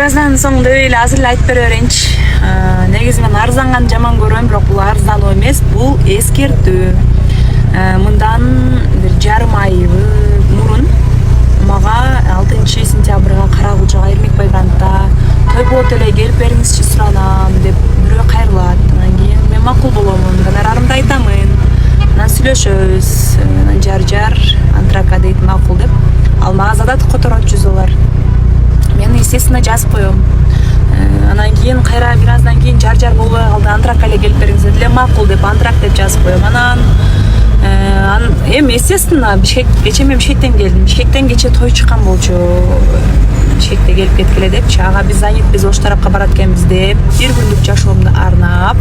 Бир аздан соң деп эле азыр эле айтып бере берейинчи. Негизи мен арызданганды жаман көрөм, бирок бул арыздануу эмес, бул эскертүү. Мындан бир жарым ай мурун мага 6 сентябрга Каракулчага Эрмекбай грантта той болот эле, келип бериңизчи суранам деп бирөө кайрылат. Анан кийин мен макул боломун, гонорарымды айтамын. Анан сүйлөшөбүз. Анан жар антрака дейт макул деп. Ал мага задат которот жүзөлөр. Мен естественно жазып коем. Анан кийин кайра бир аздан кийин жар болбой калды. Антрака эле келип бериңиз деле макул деп антрак деп жазып коем. Анан эми естественно кече мен Бишкектен келдим. Бишкектен кече той чыккан болчу. Бишкекте келип кеткиле депчи. Ага биз занятбиз, ош тарапка барат экенбиз деп бир күндүк жашоомду арнап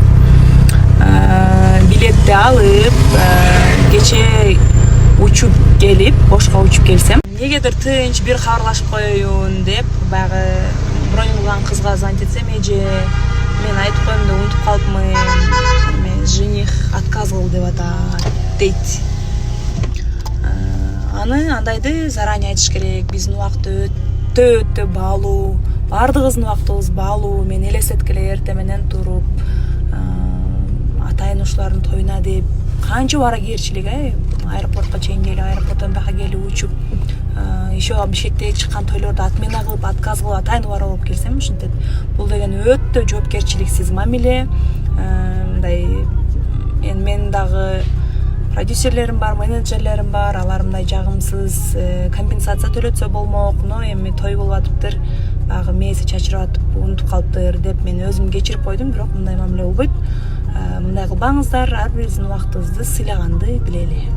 билетти алып кече учуп келип, Ошко учуп келсем, негедир тынч бир кабарлашып коеюн деп баягы бронь кылган кызга звонить этсем, эже мен айтып коем деп унутуп калыпмын, мен жених отказ кылды деп атат дейт. Аны андайды заранее айтыш керек. Биздин убакыт өтө баалуу, баардыгыбыздын убактыбыз баалуу. Мен элестеткеле эртең менен туруп атайын ушулардын тоюна деп канча бара кээрчилик, аэропортко чейин келип, аэропорттон бияка келип учуп, еще Бишкектеги чыккан тойлорду отмена кылып, отказ кылып, атайын убара болуп келсем, ушинтет. Бул деген өтө жоопкерчиликсиз мамиле. Мындай мен дагы продюсерлерим бар, менеджерлерим бар, алар мындай жагымсыз компенсация төлөтсө болмок, но эми той болуп атыптыр, баягы мээси чачырып атып, унутуп калыптыр деп мен өзүм кечирип койдум, бирок мындай мамиле болбойт. Мындай кылбаңыздар, ар бирибиздин убактыбызды сыйлаганды билели.